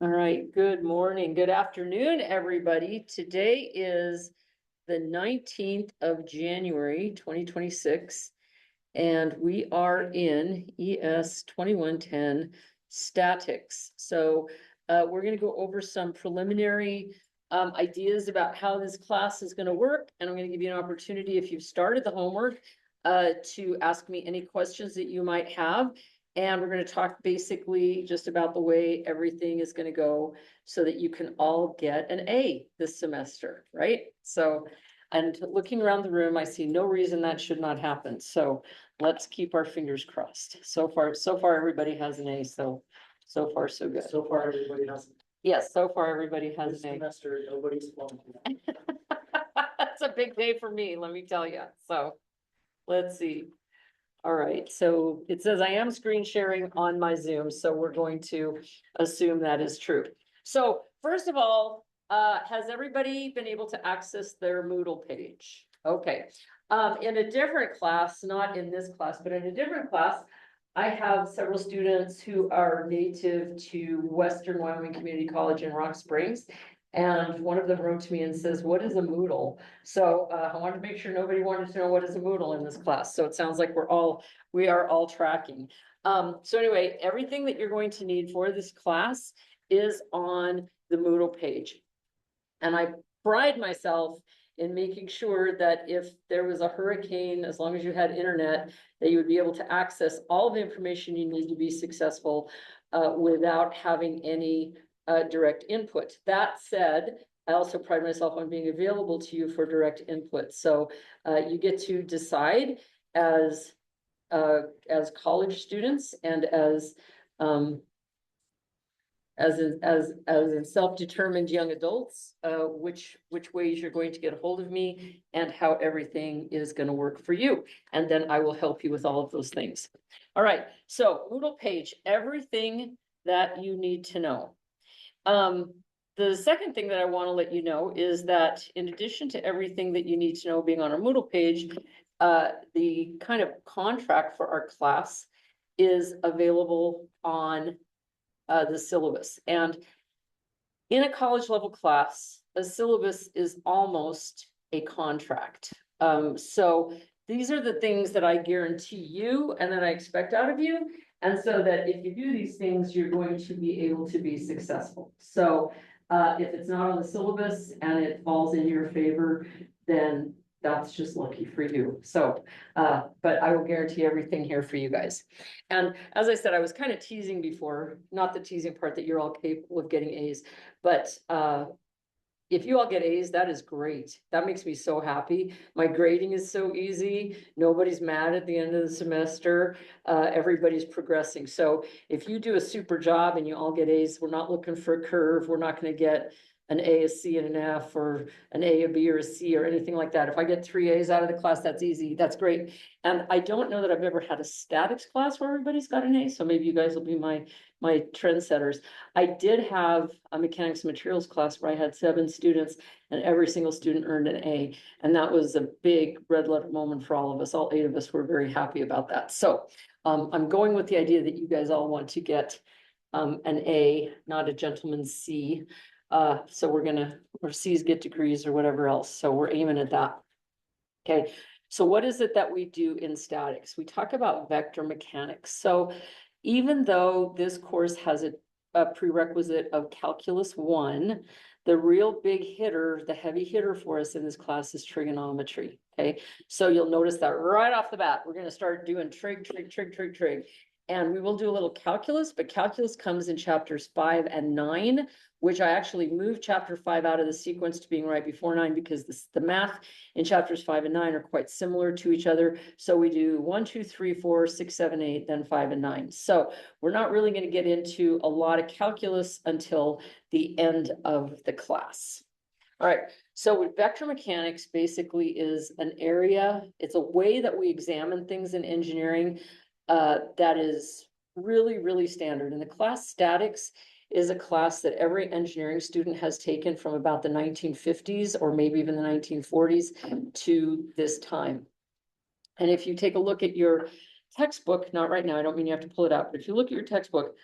All right, good morning, good afternoon, everybody. Today is the 19th of January, 2026, and we are in ES 2110 statics. So we're going to go over some preliminary ideas about how this class is going to work, and I'm going to give you an opportunity, if you've started the homework, to ask me any questions that you might have. And we're going to talk basically just about the way everything is going to go so that you can all get an A this semester, right? So, and looking around the room, I see no reason that should not happen. So let's keep our fingers crossed. So far, everybody has an A. So far, so good. So far, everybody has. Yes, so far, everybody This has an A. semester, nobody's flunking. That's a big day for me, let me tell you. So let's see. All right, so it says I am screen sharing on my Zoom, so we're going to assume that is true. So first of all, has everybody been able to access their Moodle page? Okay, in a different class, not in this class, but in a different class, I have several students who are native to Western Wyoming Community College in Rock Springs. And one of them wrote to me and says, what is a Moodle? So I wanted to make sure nobody wanted to know what is a Moodle in this class. So it sounds like we are all tracking. So anyway, everything that you're going to need for this class is on the Moodle page. And I pride myself in making sure that if there was a hurricane, as long as you had internet, that you would be able to access all the information you need to be successful without having any direct input. That said, I also pride myself on being available to you for direct input. So you get to decide as college students and as in self-determined young adults, which ways you're going to get a hold of me and how everything is going to work for you. And then I will help you with all of those things. All right, so Moodle page, everything that you need to know. The second thing that I want to let you know is that in addition to everything that you need to know being on our Moodle page, the kind of contract for our class is available on the syllabus. And in a college level class, a syllabus is almost a contract. So these are the things that I guarantee you and that I expect out of you. And so that if you do these things, you're going to be able to be successful. So if it's not on the syllabus and it falls in your favor, then that's just lucky for you. So, but I will guarantee everything here for you guys. And as I said, I was kind of teasing before, not the teasing part that you're all capable of getting A's, but if you all get A's, that is great. That makes me so happy. My grading is so easy. Nobody's mad at the end of the semester. Everybody's progressing. So if you do a super job and you all get A's, we're not looking for a curve. We're not going to get an A, a C, and an F, or an A, a B, or a C, or anything like that. If I get 3 A's out of the class, that's easy. That's great. And I don't know that I've ever had a statics class where everybody's got an A. So maybe you guys will be my trendsetters. I did have a mechanics and materials class where I had 7 students and every single student earned an A. And that was a big red letter moment for all of us. All 8 of us were very happy about that. So I'm going with the idea that you guys all want to get an A, not a gentleman's C. So we're gonna, or C's get degrees or whatever else. So we're aiming at that. Okay, so what is it that we do in statics? We talk about vector mechanics. So even though this course has a prerequisite of calculus 1, the real big hitter, the heavy hitter for us in this class is trigonometry. Okay, so you'll notice that right off the bat, we're going to start doing trig. And we will do a little calculus, but calculus comes in chapters 5 and 9, which I actually moved chapter 5 out of the sequence to being right before 9 because the math in chapters 5 and 9 are quite similar to each other. So we do 1, 2, 3, 4, 6, 7, 8, then 5 and 9. So we're not really going to get into a lot of calculus until the end of the class. All right, so with vector mechanics basically is an area, it's a way that we examine things in engineering that is really, really standard. And the class statics is a class that every engineering student has taken from about the 1950s or maybe even the 1940s to this time. And if you take a look at your textbook, not right now, I don't mean you have to pull it out, but if you look at your textbook,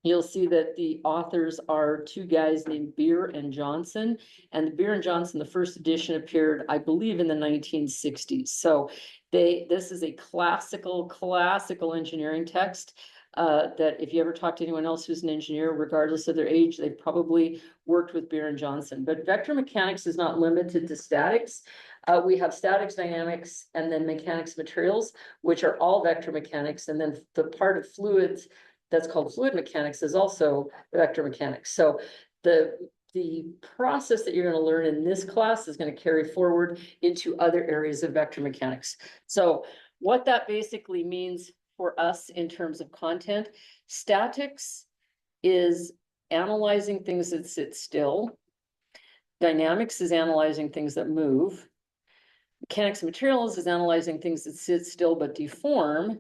You'll see that the authors are two guys named Beer and Johnson. And the Beer and Johnson, the first edition appeared, I believe, in the 1960s. So this is a classical engineering text. That if you ever talk to anyone else who's an engineer, regardless of their age, they've probably worked with Beer and Johnson. But vector mechanics is not limited to statics. We have statics, dynamics, and then mechanics materials, which are all vector mechanics. And then the part of fluids that's called fluid mechanics is also vector mechanics. So the process that you're going to learn in this class is going to carry forward into other areas of vector mechanics. So what that basically means for us in terms of content, statics is analyzing things that sit still. Dynamics is analyzing things that move. Mechanics and materials is analyzing things that sit still but deform.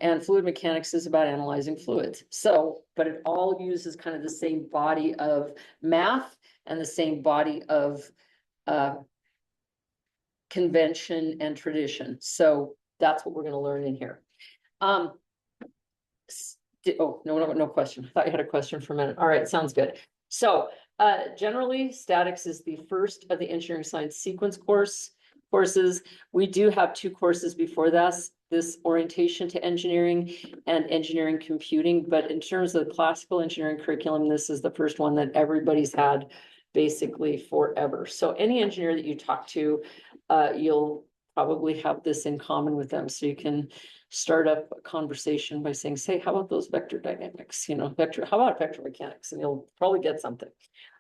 And fluid mechanics is about analyzing fluids. So, but it all uses kind of the same body of math and the same body of convention and tradition. So that's what we're going to learn in here. Oh, no question. I thought you had a question for a minute. All right, sounds good. So generally, statics is the first of the engineering science sequence courses. We do have two courses before this orientation to engineering and engineering computing. But in terms of the classical engineering curriculum, this is the first one that everybody's had basically forever. So any engineer that you talk to, you'll probably have this in common with them. So you can start up a conversation by saying, say, how about those vector dynamics? You know, how about vector mechanics? And you'll probably get something.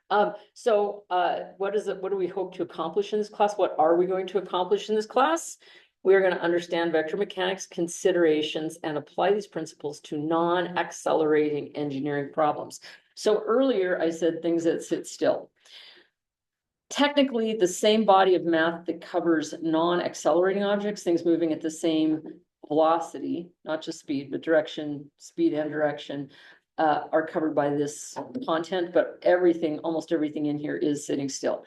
What do we hope to accomplish in this class? What are we going to accomplish in this class? We are going to understand vector mechanics considerations and apply these principles to non-accelerating engineering problems. So earlier I said things that sit still. Technically, the same body of math that covers non-accelerating objects, things moving at the same velocity, not just speed, but direction, speed and direction, are covered by this content, but almost everything in here is sitting still,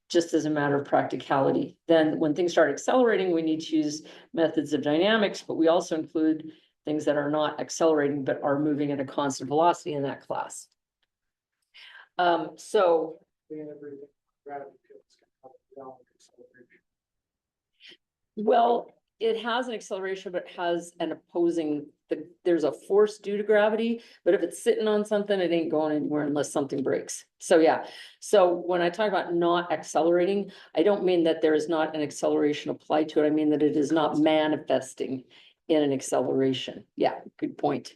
just as a matter of practicality. Then when things start accelerating, we need to use methods of dynamics, but we also include things that are not accelerating, but are moving at a constant velocity in that class. Well, it has an acceleration, but it has an opposing, there's a force due to gravity, but if it's sitting on something, it ain't going anywhere unless something breaks. So yeah, so when I talk about not accelerating, I don't mean that there is not an acceleration applied to it. I mean that it is not manifesting in an acceleration. Yeah, good point.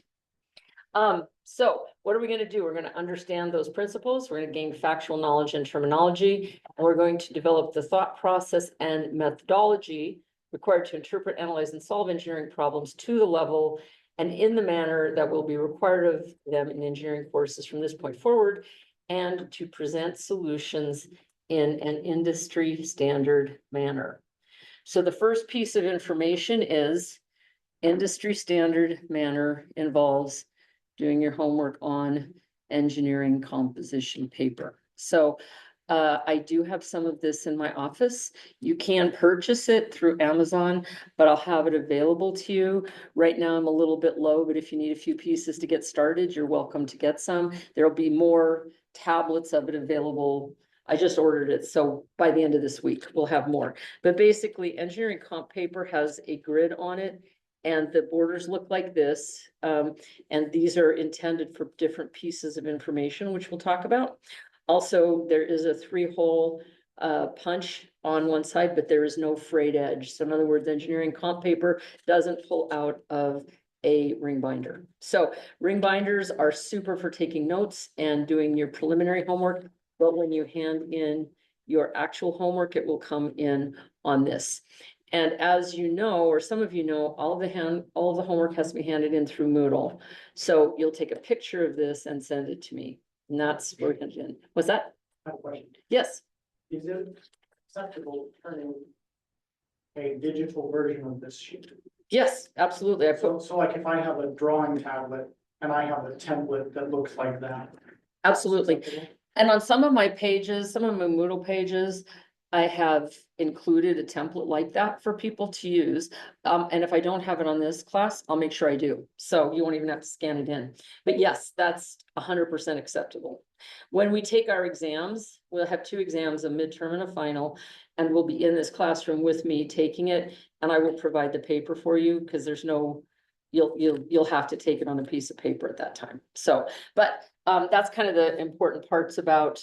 So what are we going to do? We're going to understand those principles. We're going to gain factual knowledge and terminology, and we're going to develop the thought process and methodology required to interpret, analyze, and solve engineering problems to the level and in the manner that will be required of them in engineering courses from this point forward, and to present solutions in an industry standard manner. So the first piece of information is industry standard manner involves doing your homework on engineering composition paper. So I do have some of this in my office. You can purchase it through Amazon, but I'll have it available to you. Right now I'm a little bit low, but if you need a few pieces to get started, you're welcome to get some. There'll be more tablets of it available. I just ordered it, so by the end of this week, we'll have more. But basically, engineering comp paper has a grid on it, and the borders look like this. And these are intended for different pieces of information, which we'll talk about. Also, there is a 3-hole punch on one side, but there is no frayed edge. So in other words, engineering comp paper doesn't pull out of a ring binder. So ring binders are super for taking notes and doing your preliminary homework, but when you hand in your actual homework, it will come in on this. And as you know, or some of you know, all of the homework has to be handed in through Moodle. So you'll take a picture of this and send it to me. And that's where we're in. What's that? I have a question. Yes. Is it acceptable turning a digital version of this sheet? Yes, absolutely. So like if I have a drawing tablet and I have a template that looks like that. Absolutely. And on some of my pages, some of my Moodle pages, I have included a template like that for people to use. And if I don't have it on this class, I'll make sure I do. So you won't even have to scan it in. But yes, that's 100% acceptable. When we take our exams, we'll have 2 exams, a midterm and a final, and we'll be in this classroom with me taking it. And I will provide the paper for you because there's no, you'll have to take it on a piece of paper at that time. So, but that's kind of the important parts about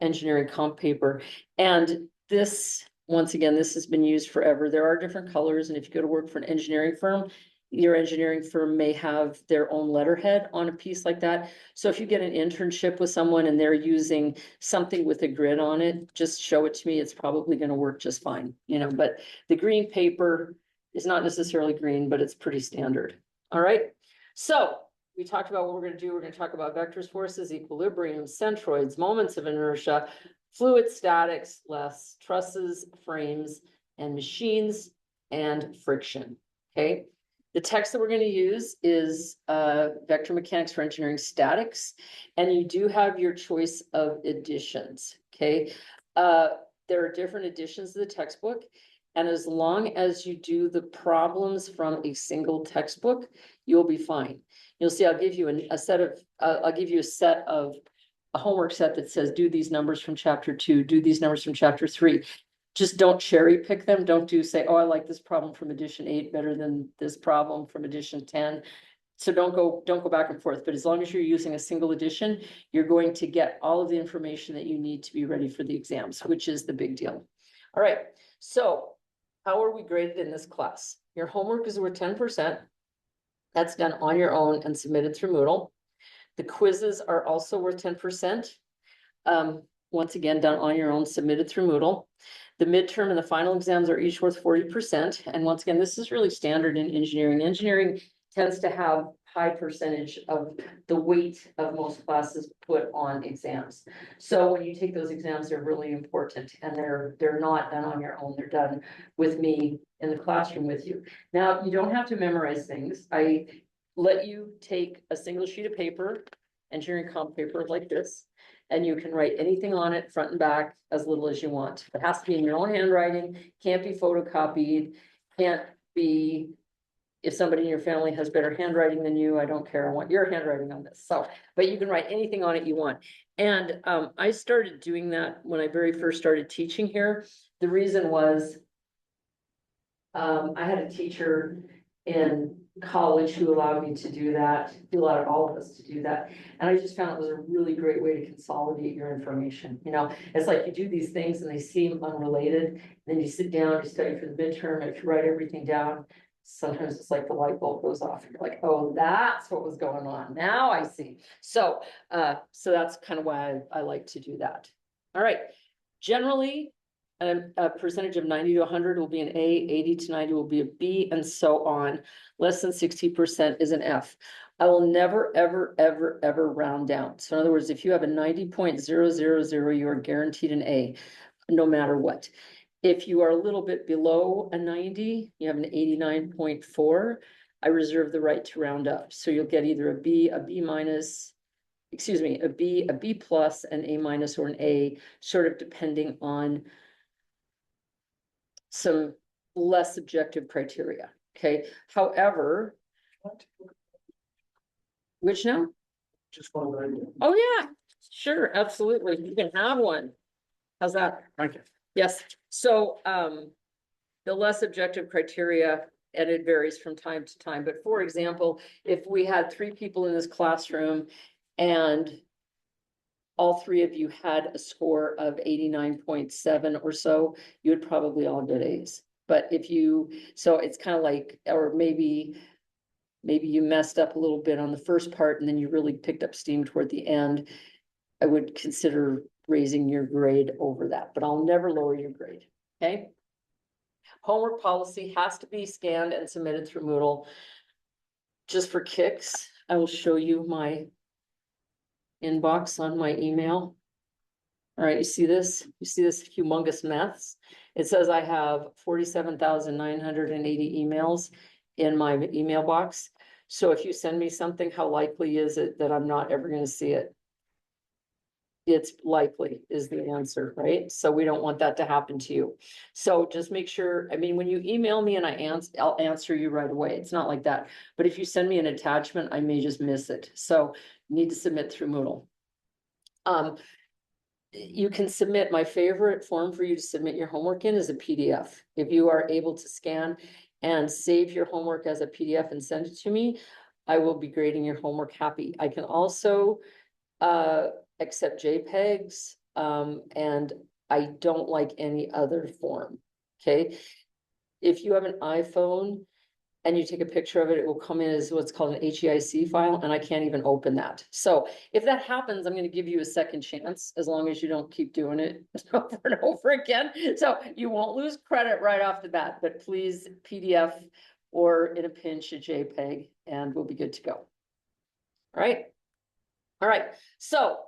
engineering comp paper. And this, once again, this has been used forever. There are different colors, and if you go to work for an engineering firm, your engineering firm may have their own letterhead on a piece like that. So if you get an internship with someone and they're using something with a grid on it, just show it to me. It's probably going to work just fine, you know, but the green paper is not necessarily green, but it's pretty standard. All right. So we talked about what we're going to do. We're going to talk about vectors, forces, equilibrium, centroids, moments of inertia, fluid statics, less trusses, frames, and machines, and friction. Okay. The text that we're going to use is Vector Mechanics for Engineering Statics, and you do have your choice of editions. Okay. There are different editions of the textbook. And as long as you do the problems from a single textbook, you'll be fine. You'll see, I'll give you a set of a homework set that says, do these numbers from chapter 2, do these numbers from chapter 3. Just don't cherry pick them. Don't say, oh, I like this problem from edition 8 better than this problem from edition 10. So don't go back and forth. But as long as you're using a single edition, you're going to get all of the information that you need to be ready for the exams, which is the big deal. All right. So how are we graded in this class? Your homework is worth 10%. That's done on your own and submitted through Moodle. The quizzes are also worth 10%. Once again, done on your own, submitted through Moodle. The midterm and the final exams are each worth 40%. And once again, this is really standard in engineering. Engineering tends to have high percentage of the weight of most classes put on exams. So when you take those exams, they're really important, and they're not done on your own. They're done with me in the classroom with you. Now, you don't have to memorize things. I let you take a single sheet of paper, engineering comp paper like this, and you can write anything on it, front and back, as little as you want. It has to be in your own handwriting, can't be photocopied, can't be, if somebody in your family has better handwriting than you, I don't care, I want your handwriting on this. So, but you can write anything on it you want. And I started doing that when I very first started teaching here. The reason was I had a teacher in college who allowed me to do that, who allowed all of us to do that. And I just found it was a really great way to consolidate your information. You know, it's like you do these things and they seem unrelated. Then you sit down, you study for the midterm, and if you write everything down, sometimes it's like the light bulb goes off. And you're like, oh, that's what was going on. Now I see. So, so that's kind of why I like to do that. All right. Generally, a percentage of 90 to 100 will be an A, 80 to 90 will be a B, and so on. Less than 60% is an F. I will never, ever, ever, ever round down. So in other words, if you have a 90.000, you are guaranteed an A, no matter what. If you are a little bit below a 90, you have an 89.4, I reserve the right to round up. So you'll get either a B minus, excuse me, a B plus, an A minus, or an A, sort of depending on some less objective criteria. Okay. However, which now? Just one right here. Oh, yeah, sure. Absolutely. You can have one. How's that? Thank you. Yes. So, the less objective criteria, and it varies from time to time. But for example, if we had 3 people in this classroom and all 3 of you had a score of 89.7 or so, you would probably all get A's. But if you, so it's kind of like, or maybe you messed up a little bit on the first part and then you really picked up steam toward the end, I would consider raising your grade over that, but I'll never lower your grade. Okay. Homework policy has to be scanned and submitted through Moodle. Just for kicks, I will show you my inbox on my email. All right, you see this? You see this humongous mess? It says I have 47,980 emails in my email box. So if you send me something, how likely is it that I'm not ever going to see it? It's likely is the answer, right? So we don't want that to happen to you. So just make sure, I mean, when you email me and I'll answer you right away. It's not like that. But if you send me an attachment, I may just miss it. So you need to submit through Moodle. You can submit, my favorite form for you to submit your homework in is a PDF. If you are able to scan and save your homework as a PDF and send it to me, I will be grading your homework happy. I can also accept JPEGs, and I don't like any other form, okay? If you have an iPhone and you take a picture of it, it will come in as what's called an HEIC file, and I can't even open that. So if that happens, I'm gonna give you a second chance, as long as you don't keep doing it over and over again. So you won't lose credit right off the bat, but please PDF or in a pinch, a JPEG, and we'll be good to go. All right. All right, so,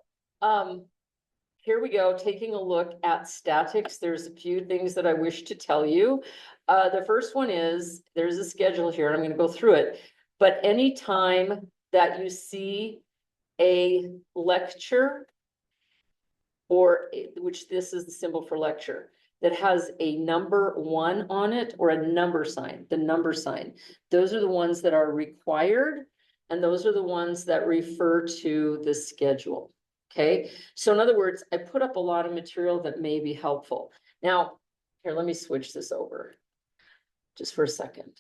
here we go, taking a look at statics. There's a few things that I wish to tell you. The first one is, there's a schedule here, and I'm gonna go through it. But anytime that you see a lecture, which this is the symbol for lecture, that has a number 1 on it or a number sign, the number sign, those are the ones that are required, and those are the ones that refer to the schedule. Okay, so in other words, I put up a lot of material that may be helpful. Now, here, let me switch this over just for a second.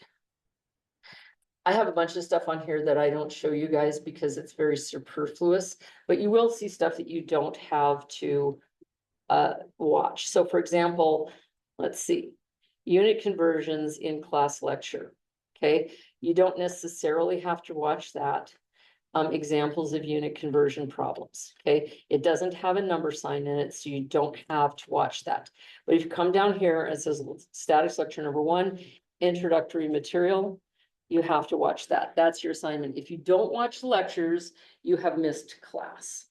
I have a bunch of stuff on here that I don't show you guys because it's very superfluous, but you will see stuff that you don't have to watch. So for example, let's see, unit conversions in class lecture. Okay, you don't necessarily have to watch that. Examples of unit conversion problems. Okay, it doesn't have a number sign in it, so you don't have to watch that. But if you come down here, it says statics lecture number 1, introductory material, you have to watch that. That's your assignment. If you don't watch the lectures, you have missed class.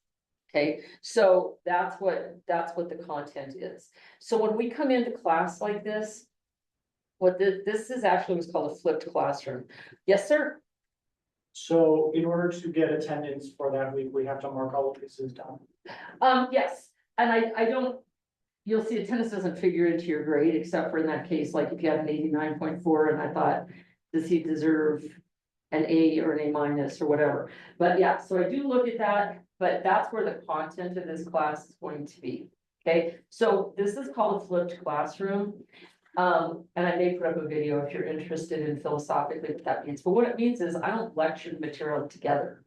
Okay, so that's what the content is. So when we come into class like this, this is actually what's called a flipped classroom. Yes, sir? So in order to get attendance for that week, we have to mark all the pieces down. Yes, and I don't, you'll see attendance doesn't figure into your grade, except for in that case, like if you had an 89.4 and I thought, does he deserve an A or an A minus or whatever? But yeah, so I do look at that, but that's where the content of this class is going to be. Okay, so this is called a flipped classroom. And I may put up a video if you're interested in philosophically what that means, but what it means is I don't lecture the material together.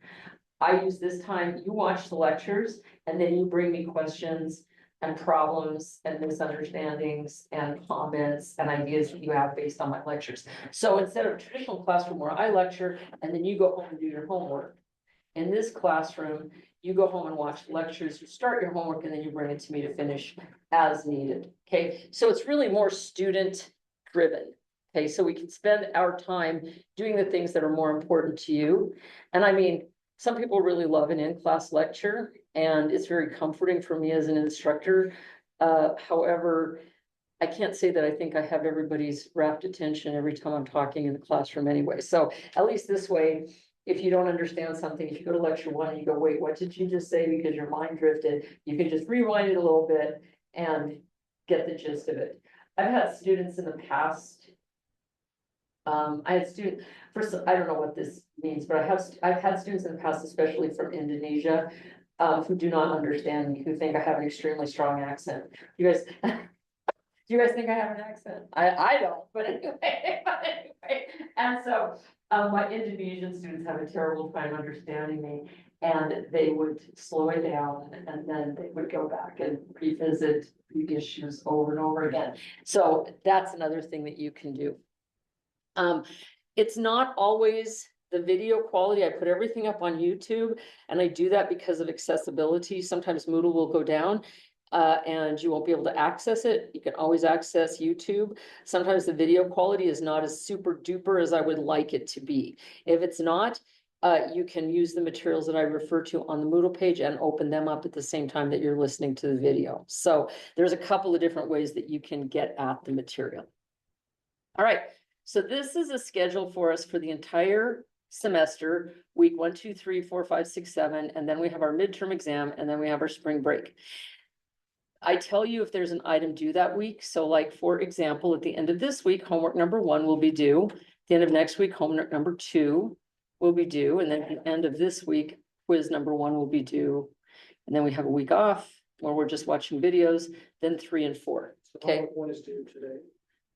I use this time, you watch the lectures, and then you bring me questions and problems and misunderstandings and comments and ideas that you have based on my lectures. So instead of a traditional classroom where I lecture and then you go home and do your homework, in this classroom, you go home and watch lectures, you start your homework, and then you bring it to me to finish as needed. Okay, so it's really more student driven. Okay, so we can spend our time doing the things that are more important to you. And I mean, some people really love an in-class lecture, and it's very comforting for me as an instructor. However, I can't say that I think I have everybody's rapt attention every time I'm talking in the classroom anyway. So at least this way, if you don't understand something, if you go to lecture 1 and you go, wait, what did you just say? Because your mind drifted, you can just rewind it a little bit and get the gist of it. I've had students in the past. I had students, first, I don't know what this means, but I've had students in the past, especially from Indonesia, who do not understand me, who think I have an extremely strong accent. You guys, do you guys think I have an accent? I don't, but anyway, and so my Indonesian students have a terrible time understanding me, and they would slow it down and then they would go back and revisit the issues over and over again. So that's another thing that you can do. It's not always the video quality. I put everything up on YouTube, and I do that because of accessibility. Sometimes Moodle will go down. And you won't be able to access it. You can always access YouTube. Sometimes the video quality is not as super duper as I would like it to be. If it's not, you can use the materials that I refer to on the Moodle page and open them up at the same time that you're listening to the video. So there's a couple of different ways that you can get at the material. All right, so this is a schedule for us for the entire semester, week 1, 2, 3, 4, 5, 6, 7, and then we have our midterm exam, and then we have our spring break. I tell you if there's an item due that week, so like, for example, at the end of this week, homework number 1 will be due. At the end of next week, homework number 2 will be due, and then at the end of this week, quiz number 1 will be due. And then we have a week off where we're just watching videos, then 3 and 4. Okay. Homework 1 is due today.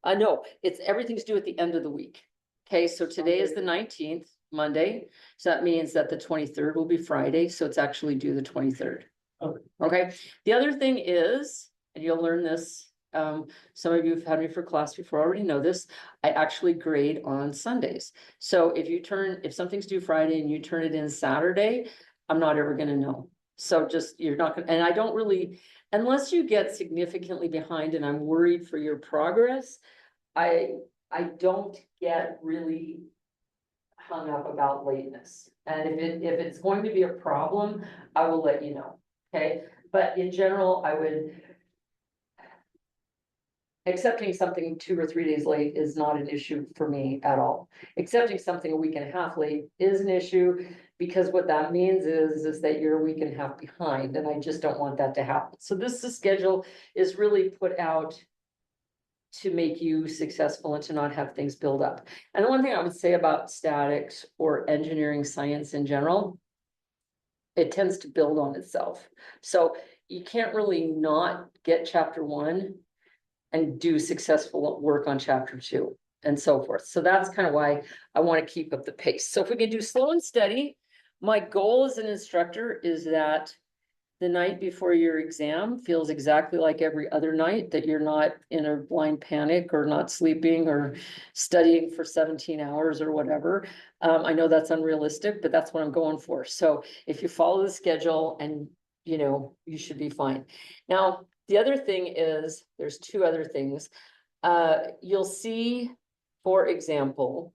No, everything's due at the end of the week. Okay, so today is the 19th, Monday, so that means that the 23rd will be Friday, so it's actually due the 23rd. Okay. Okay, the other thing is, and you'll learn this, some of you have had me for class before, already know this, I actually grade on Sundays. So if something's due Friday and you turn it in Saturday, I'm not ever gonna know. So just, you're not gonna, and I don't really, unless you get significantly behind and I'm worried for your progress, I don't get really hung up about lateness. And if it's going to be a problem, I will let you know, okay? But in general, accepting something 2 or 3 days late is not an issue for me at all. Accepting something a week and a half late is an issue, because what that means is that you're a week and a half behind, and I just don't want that to happen. So the schedule is really put out to make you successful and to not have things build up. And the one thing I would say about statics or engineering science in general, it tends to build on itself. So you can't really not get chapter 1 and do successful work on chapter 2 and so forth. So that's kind of why I want to keep up the pace. So if we can do slow and steady, my goal as an instructor is that the night before your exam feels exactly like every other night, that you're not in a blind panic or not sleeping or studying for 17 hours or whatever. I know that's unrealistic, but that's what I'm going for. So if you follow the schedule, and you should be fine. Now, the other thing is, there's 2 other things. You'll see, for example,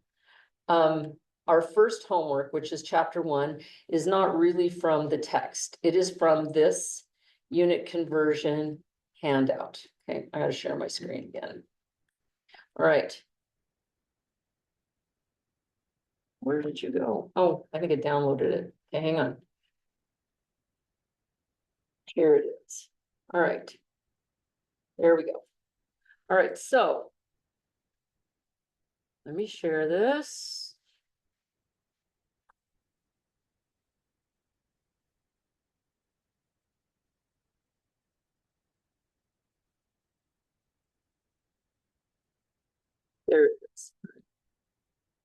our first homework, which is chapter 1, is not really from the text. It is from this unit conversion handout. Okay, I gotta share my screen again. All right. Where did you go? Oh, I think I downloaded it. Okay, hang on. Here it is. All right. There we go. All right, so let me share this. There it is.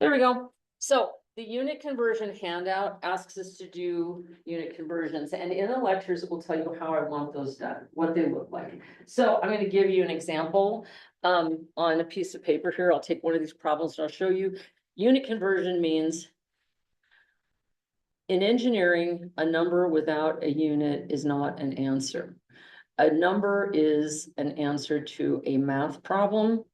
There we go. So the unit conversion handout asks us to do unit conversions, and in the lectures, it will tell you how I want those done, what they look like. So I'm going to give you an example on a piece of paper here. I'll take one of these problems and I'll show you. Unit conversion means, in engineering, a number without a unit is not an answer. A number is an answer to a math problem.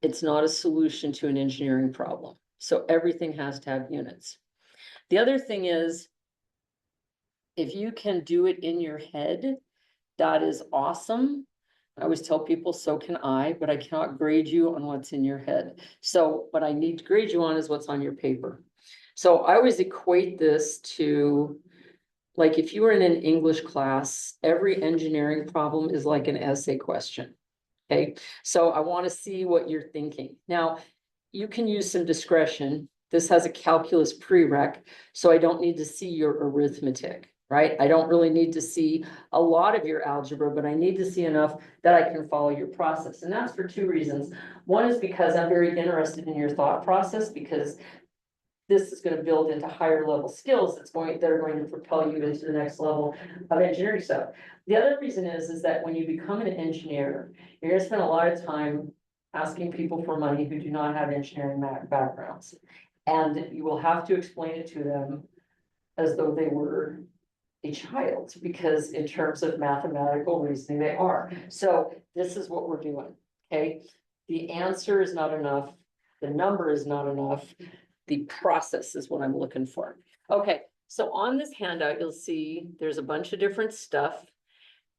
It's not a solution to an engineering problem. So everything has to have units. The other thing is, if you can do it in your head, that is awesome. I always tell people, so can I, but I cannot grade you on what's in your head. So what I need to grade you on is what's on your paper. So I always equate this to, like, if you were in an English class, every engineering problem is like an essay question. Okay, so I want to see what you're thinking. Now, you can use some discretion. This has a calculus prereq, so I don't need to see your arithmetic, right? I don't really need to see a lot of your algebra, but I need to see enough that I can follow your process. And that's for 2 reasons. One is because I'm very interested in your thought process, because this is going to build into higher level skills that are going to propel you into the next level of engineering stuff. The other reason is that when you become an engineer, you're going to spend a lot of time asking people for money who do not have engineering backgrounds. And you will have to explain it to them as though they were a child, because in terms of mathematical reasoning, they are. So this is what we're doing, okay? The answer is not enough. The number is not enough. The process is what I'm looking for. Okay, so on this handout, you'll see there's a bunch of different stuff.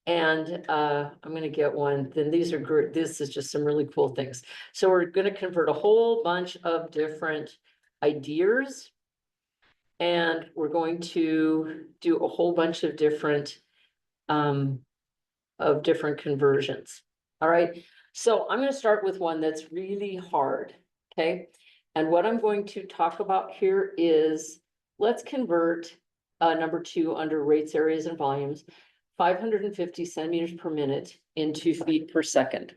And I'm gonna get one, then these are great. This is just some really cool things. So we're gonna convert a whole bunch of different ideas And we're going to do a whole bunch of different conversions. All right, so I'm gonna start with one that's really hard, okay? And what I'm going to talk about here is, let's convert number 2 under rates, areas, and volumes, 550 centimeters per minute into feet per second.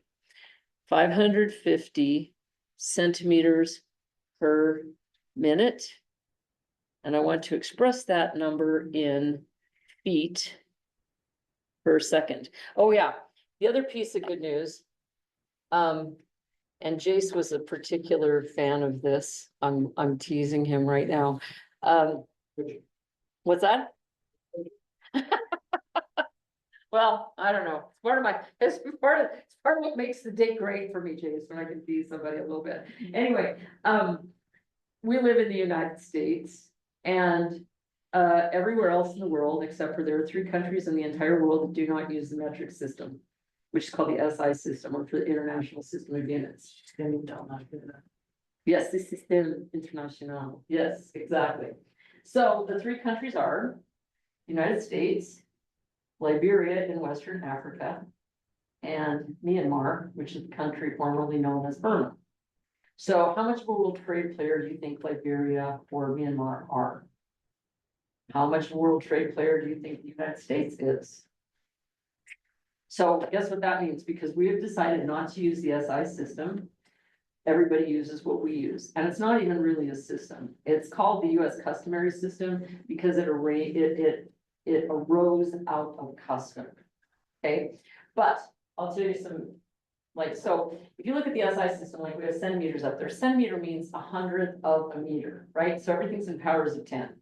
550 centimeters per minute. And I want to express that number in feet per second. Oh, yeah, the other piece of good news. And Jace was a particular fan of this. I'm teasing him right now. What's that? Well, I don't know. It's part of it's part of what makes the day great for me, Jace, when I can tease somebody a little bit. Anyway, we live in the United States, and everywhere else in the world, except for there are 3 countries in the entire world that do not use the metric system, which is called the SI system, or for the International System of Units. Yes, the System International. Yes, exactly. So the 3 countries are United States, Liberia in Western Africa, and Myanmar, which is the country formerly known as Burma. So how much of a world trade player do you think Liberia or Myanmar are? How much of a world trade player do you think the United States is? So guess what that means? Because we have decided not to use the SI system. Everybody uses what we use, and it's not even really a system. It's called the US customary system because it arose out of custom. Okay, but I'll tell you some, like, so if you look at the SI system, like we have centimeters up there. Centimeter means 100th of a meter, right? So everything's in powers of 10.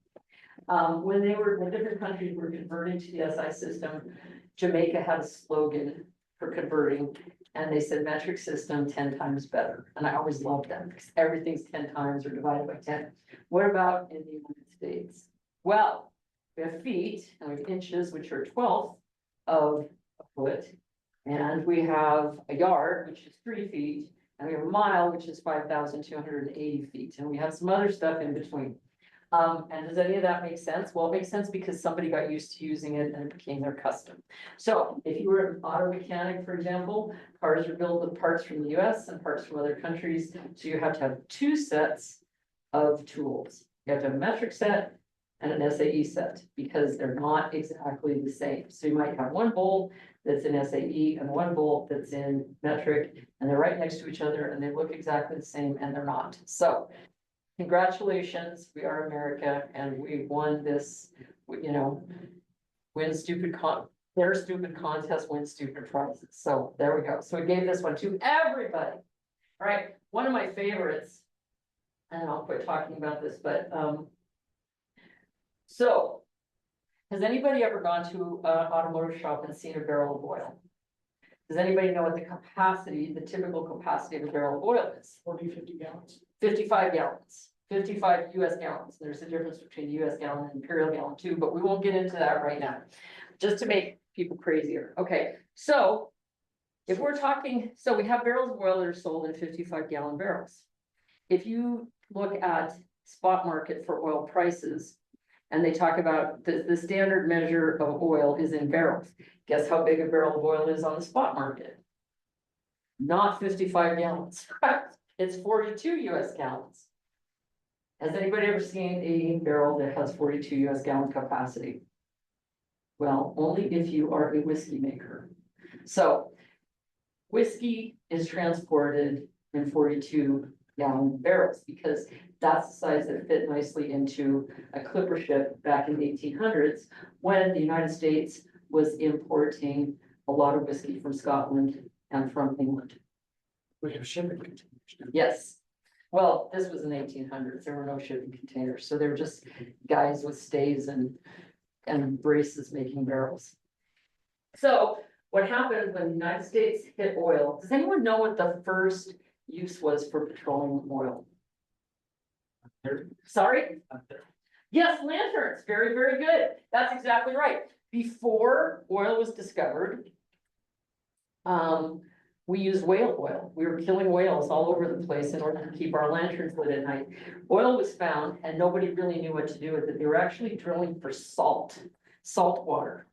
When different countries were converting to the SI system, Jamaica had a slogan for converting, and they said metric system 10 times better. And I always loved that because everything's 10 times or divided by 10. What about in the United States? Well, we have feet and we have inches, which are 1/12 of a foot. And we have a yard, which is 3 feet. And we have a mile, which is 5,280 feet. And we have some other stuff in between. And does any of that make sense? Well, it makes sense because somebody got used to using it and it became their custom. So if you were an auto mechanic, for example, cars are built with parts from the US and parts from other countries. So you have to have 2 sets of tools. You have to have a metric set and an SAE set because they're not exactly the same. So you might have one bolt that's in SAE and one bolt that's in metric, and they're right next to each other and they look exactly the same, and they're not. So congratulations, we are America, and we won this, you know, their stupid contest, win stupid prizes. So there we go. So we gave this one to everybody. All right, one of my favorites, and I'll quit talking about this, but so has anybody ever gone to an automotive shop and seen a barrel of oil? Does anybody know what the typical capacity of a barrel of oil is? 40, 50 gallons. 55 gallons, 55 US gallons. There's a difference between the US gallon and imperial gallon too, but we won't get into that right now, just to make people crazier. Okay, so if we're talking, so we have barrels of oil that are sold in 55-gallon barrels. If you look at spot market for oil prices, and they talk about the standard measure of oil is in barrels. Guess how big a barrel of oil is on the spot market? Not 55 gallons, it's 42 US gallons. Has anybody ever seen a barrel that has 42 US gallon capacity? Well, only if you are a whiskey maker. So whiskey is transported in 42-gallon barrels because that's the size that fit nicely into a clipper ship back in the 1800s when the United States was importing a lot of whiskey from Scotland and from England. We have shipping containers. Yes. Well, this was in the 1800s. There were no shipping containers. So they were just guys with stays and braces making barrels. So what happened when the United States hit oil? Does anyone know what the first use was for petroleum oil? Sorry? Yes, lanterns. Very, very good. That's exactly right. Before oil was discovered, we used whale oil. We were killing whales all over the place in order to keep our lanterns lit at night. Oil was found and nobody really knew what to do with it. They were actually drilling for saltwater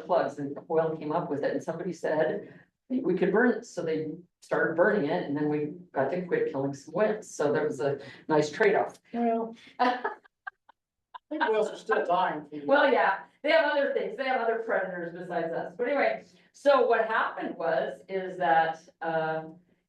plugs, and oil came up with it. And somebody said, "Maybe we could burn it." So they started burning it, and then we got to quit killing some whales. So there was a nice trade-off. Well, I think whales are still dying. Well, yeah, they have other things. They have other predators besides us. But anyway, so what happened is that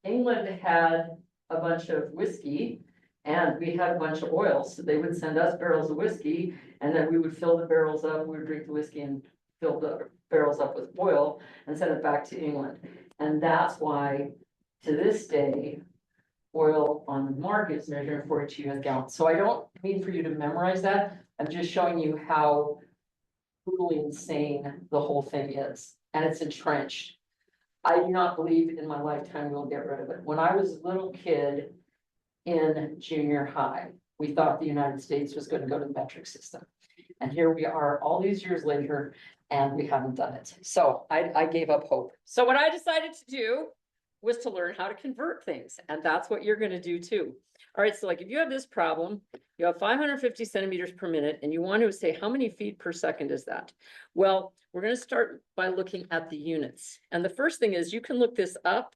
England had a bunch of whiskey and we had a bunch of oil. So they would send us barrels of whiskey and then we would fill the barrels up. We would drink the whiskey and fill the barrels up with oil and send it back to England. And that's why to this day, oil on the market is measured in 42 US gallons. So I don't mean for you to memorize that. I'm just showing you how brutally insane the whole thing is, and it's entrenched. I do not believe in my lifetime we'll get rid of it. When I was a little kid in junior high, we thought the United States was going to go to the metric system. And here we are all these years later, and we haven't done it. So I gave up hope. So what I decided to do was to learn how to convert things, and that's what you're going to do too. All right, so like if you have this problem, you have 550 centimeters per minute, and you want to say, how many feet per second is that? Well, we're going to start by looking at the units. And the first thing is you can look this up,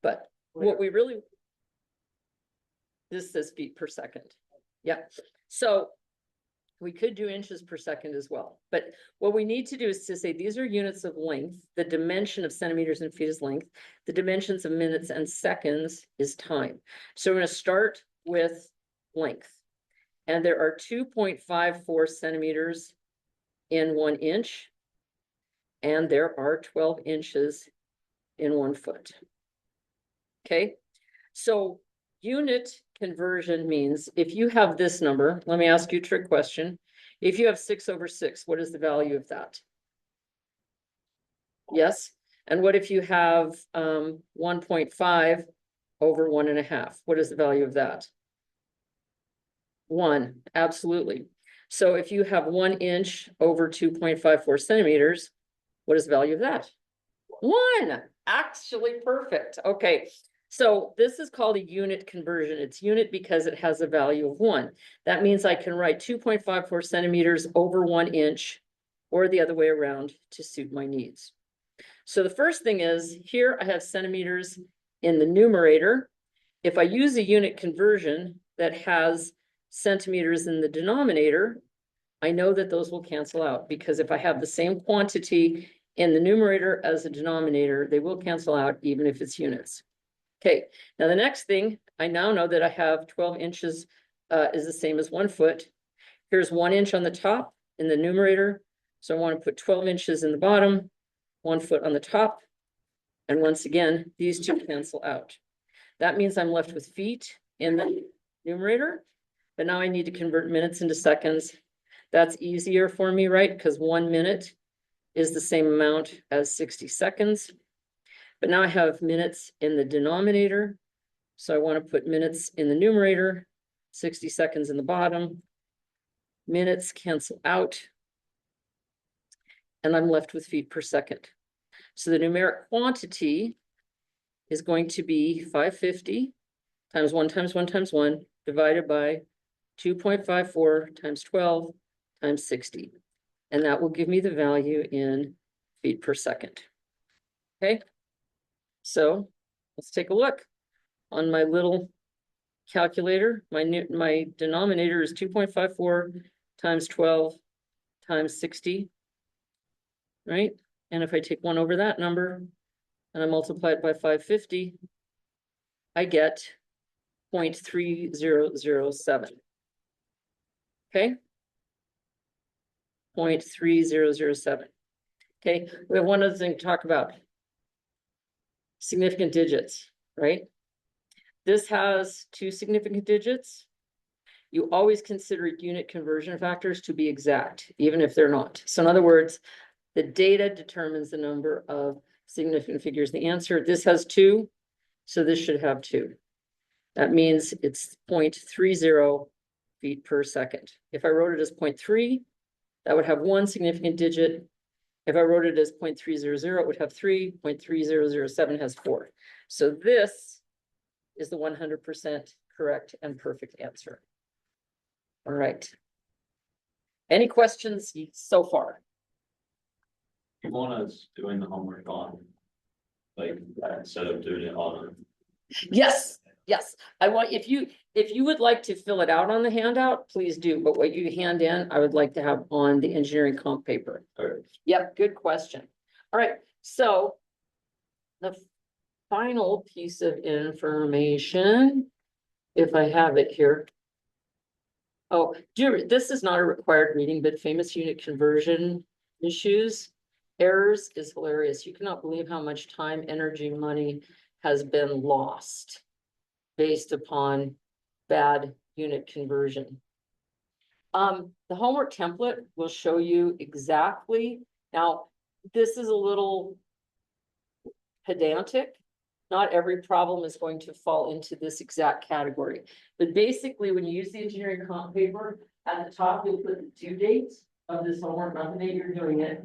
but what we really, this says feet per second. Yeah, so we could do inches per second as well. But what we need to do is to say, these are units of length. The dimension of centimeters and feet is length. The dimensions of minutes and seconds is time. So we're going to start with length. And there are 2.54 centimeters in 1 inch. And there are 12 inches in 1 foot. Okay, so unit conversion means if you have this number, let me ask you a trick question. If you have 6/6, what is the value of that? Yes. And what if you have 1.5 over 1.5? What is the value of that? 1, absolutely. So if you have 1 inch over 2.54 centimeters, what is the value of that? 1, actually perfect. Okay. So this is called a unit conversion. It's unit because it has a value of 1. That means I can write 2.54 centimeters over 1 inch or the other way around to suit my needs. So the first thing is here I have centimeters in the numerator. If I use a unit conversion that has centimeters in the denominator, I know that those will cancel out because if I have the same quantity in the numerator as the denominator, they will cancel out even if it's units. Okay, now the next thing, I now know that I have 12 inches is the same as 1 foot. Here's 1 inch on the top in the numerator. So I want to put 12 inches in the bottom, 1 foot on the top. And once again, these two cancel out. That means I'm left with feet in the numerator, but now I need to convert minutes into seconds. That's easier for me, right? Because 1 minute is the same amount as 60 seconds. But now I have minutes in the denominator. So I want to put minutes in the numerator, 60 seconds in the bottom. Minutes cancel out. And I'm left with feet per second. So the numeric quantity is going to be 550 times 1 times 1 times 1 divided by 2.54 times 12 times 60. And that will give me the value in feet per second. Okay. So let's take a look on my little calculator. My denominator is 2.54 times 12 times 60, right? And if I take 1 over that number and I multiply it by 550, I get 0.3007. Okay. 0.3007. Okay, we have one other thing to talk about. Significant digits, right? This has 2 significant digits. You always consider unit conversion factors to be exact, even if they're not. So in other words, the data determines the number of significant figures. The answer, this has 2, so this should have 2. That means it's 0.30 feet per second. If I wrote it as 0.3, that would have 1 significant digit If I wrote it as 0.300, it would have 3, 0.3007 has 4. So this is the 100% correct and perfect answer. All right. Any questions so far? You want us doing the homework on, like, instead of doing it on. Yes, yes. I want, if you would like to fill it out on the handout, please do. But what you hand in, I would like to have on the engineering comp paper. Or, Yep, good question. All right, so the final piece of information, if I have it here. Oh, this is not a required reading, but famous unit conversion issues. Errors is hilarious. You cannot believe how much time, energy, money has been lost based upon bad unit conversion. The homework template will show you exactly. Now, this is a little pedantic. Not every problem is going to fall into this exact category. But basically, when you use the engineering comp paper, at the top, you'll put the due date of this homework, not the date you're doing it.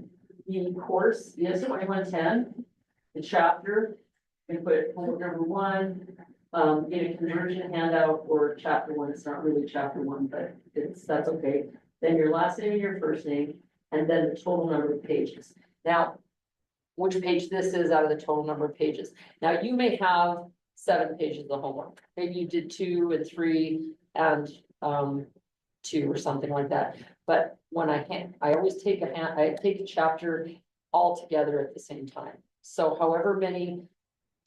The course, the S2110, the chapter, you put homework number 1, unit conversion handout, or chapter 1. It's not really chapter 1, but that's okay. Then your last name and your first name, and then the total number of pages. Now, which page this is out of the total number of pages. Now, you may have 7 pages of homework. Maybe you did 2 and 3 and 2 or something like that. But when I always take I take a chapter all together at the same time. So however many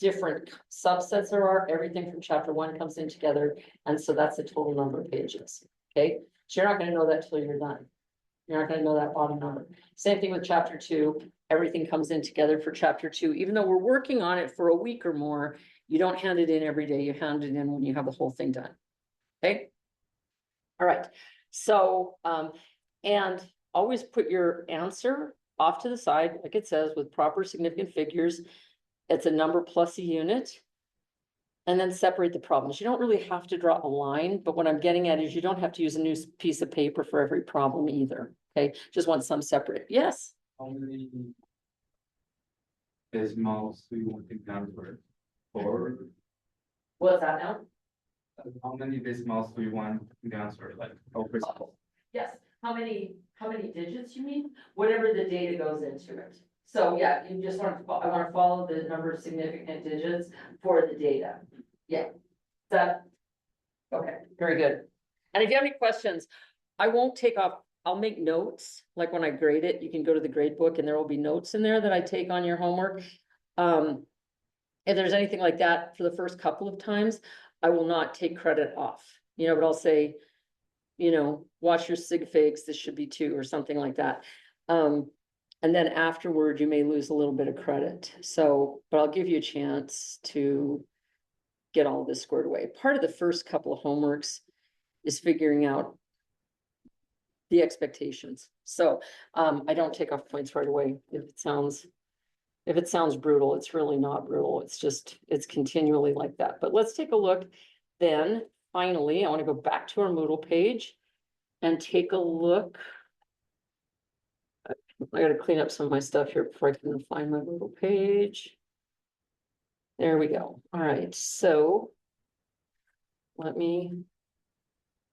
different subsets there are, everything from chapter 1 comes in together. And so that's the total number of pages. Okay, so you're not going to know that till you're done. You're not going to know that bottom number. Same thing with chapter 2. Everything comes in together for chapter 2. Even though we're working on it for a week or more, you don't hand it in every day. You hand it in when you have the whole thing done. Okay. All right. So, and always put your answer off to the side, like it says, with proper significant figures. It's a number plus a unit. And then separate the problems. You don't really have to draw a line, but what I'm getting at is you don't have to use a new piece of paper for every problem either. Okay, just want some separate. Yes. How many decimals do you want to answer? Or What's that now? how many decimals do you want to answer? Like, over. Yes. How many digits you mean? Whatever the data goes into it. So yeah, you just want to, I want to follow the number of significant digits for the data. Yeah. That, okay, very good. And if you have any questions, I won't take off, I'll make notes, like when I grade it, you can go to the grade book and there will be notes in there that I take on your homework. If there's anything like that for the first couple of times, I will not take credit off, you know, but I'll say, you know, watch your sig figs, this should be 2 or something like that. And then afterward, you may lose a little bit of credit. So, but I'll give you a chance to get all of this squared away. Part of the first couple of homeworks is figuring out the expectations. So, I don't take off points right away. If it sounds brutal, it's really not brutal. It's just, it's continually like that. But let's take a look then. Finally, I want to go back to our Moodle page and take a look. I gotta clean up some of my stuff here before I can find my little page. There we go. All right, so let me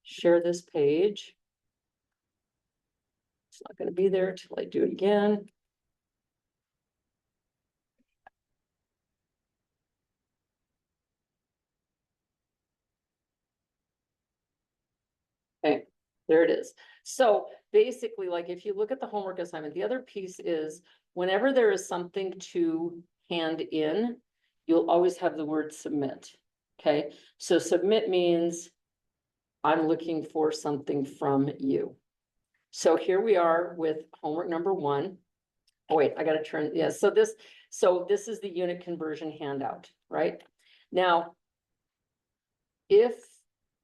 share this page. It's not gonna be there till I do it again. Okay, there it is. So basically, like if you look at the homework assignment, the other piece is whenever there is something to hand in, you'll always have the word submit. Okay, so submit means I'm looking for something from you. So here we are with homework number 1. Oh, wait, I gotta turn, yeah, so this is the unit conversion handout, right? Now, if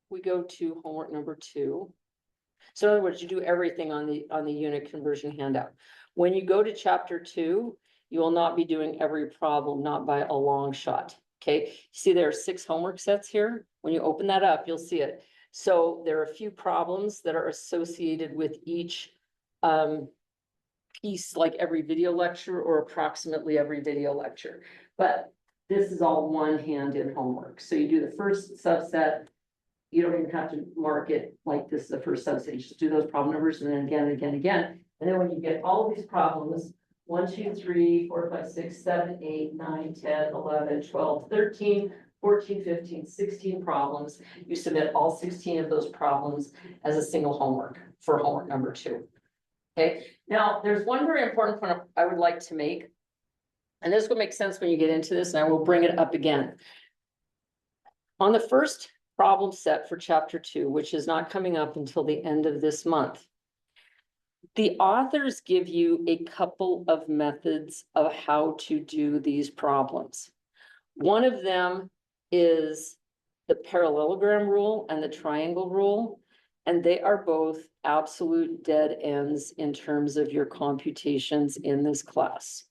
we go to homework number 2, so in other words, you do everything on the unit conversion handout. When you go to chapter 2, you will not be doing every problem, not by a long shot. Okay, see there are 6 homework sets here. When you open that up, you'll see it. So there are a few problems that are associated with each piece like every video lecture or approximately every video lecture. But this is all one hand in homework. So you do the first subset. You don't even have to mark it like this is the first subset. You just do those problem numbers and then again, and again, and again. And then when you get all of these problems, 1, 2, 3, 4, 5, 6, 7, 8, 9, 10, 11, 12, 13, 14, 15, 16 problems. You submit all 16 of those problems as a single homework for homework number 2. Okay, now there's one very important point I would like to make. And this will make sense when you get into this, and I will bring it up again. On the first problem set for chapter 2, which is not coming up until the end of this month, the authors give you a couple of methods of how to do these problems. One of them is the parallelogram rule and the triangle rule, and they are both absolute dead ends in terms of your computations in this class.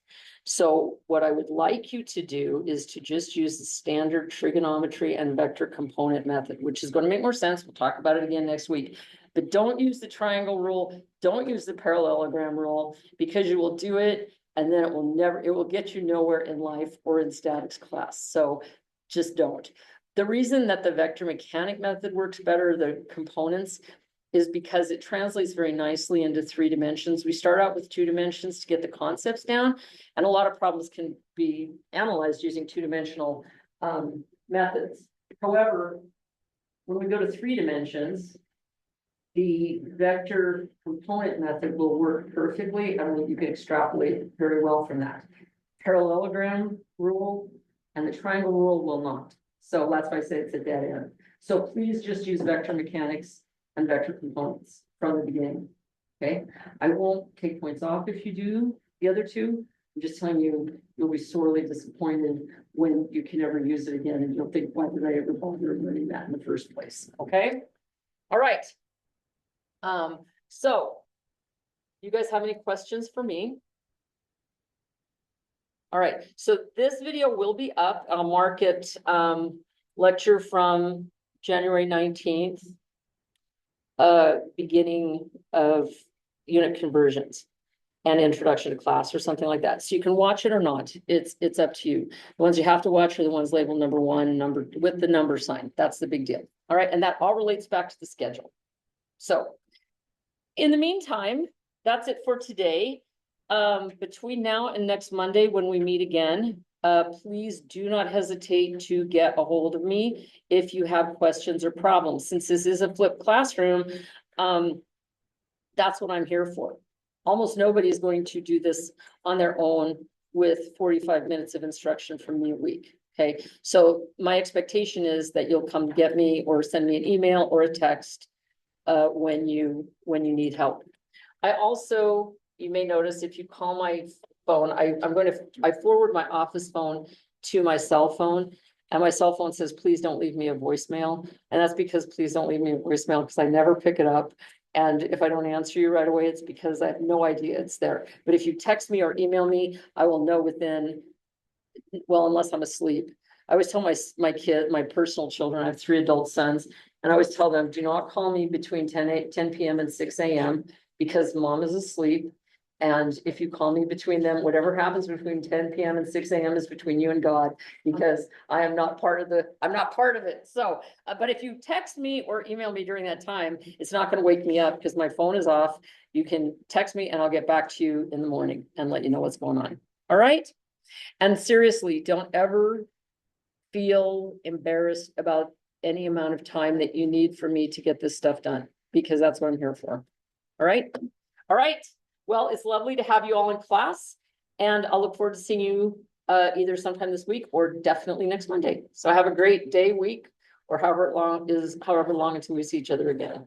So what I would like you to do is to just use the standard trigonometry and vector component method, which is going to make more sense. We'll talk about it again next week. But don't use the triangle rule. Don't use the parallelogram rule, because you will do it and then it will get you nowhere in life or in statics class. So just don't. The reason that the vector mechanic method works better, the components, is because it translates very nicely into 3 dimensions. We start out with 2 dimensions to get the concepts down, and a lot of problems can be analyzed using 2-dimensional methods. However, when we go to 3 dimensions, the vector component method will work perfectly, and you can extrapolate very well from that. Parallelogram rule and the triangle rule will not. So that's why I say it's a dead end. So please just use vector mechanics and vector components from the beginning. Okay, I won't take points off if you do the other 2. I'm just telling you, you'll be sorely disappointed when you can never use it again, and you'll think, why did I ever bother learning that in the first place? Okay, all right. So you guys have any questions for me? All right, so this video will be up. I'll mark it lecture from January 19th. Beginning of unit conversions and introduction to class or something like that. So you can watch it or not. It's up to you. The ones you have to watch are the ones labeled number 1, with the number sign. That's the big deal. All right, and that all relates back to the schedule. So in the meantime, that's it for today. Between now and next Monday, when we meet again, please do not hesitate to get a hold of me if you have questions or problems. Since this is a flipped classroom, that's what I'm here for. Almost nobody is going to do this on their own with 45 minutes of instruction from me a week. Okay, so my expectation is that you'll come get me or send me an email or a text when you need help. I also, you may notice if you call my phone, I forward my office phone to my cell phone, and my cell phone says, please don't leave me a voicemail. And that's because please don't leave me a voicemail, because I never pick it up. And if I don't answer you right away, it's because I have no idea it's there. But if you text me or email me, I will know within, well, unless I'm asleep. I always tell my kid, my personal children, I have 3 adult sons, and I always tell them, do not call me between 10 p.m. and 6 a.m. because mom is asleep. And if you call me between them, whatever happens between 10 p.m. and 6 a.m. is between you and God, because I'm not part of it. So, but if you text me or email me during that time, it's not going to wake me up because my phone is off. You can text me and I'll get back to you in the morning and let you know what's going on. All right. And seriously, don't ever feel embarrassed about any amount of time that you need for me to get this stuff done, because that's what I'm here for. All right. All right. Well, it's lovely to have you all in class, and I'll look forward to seeing you either sometime this week or definitely next Monday. So have a great day, week, or however long until we see each other again.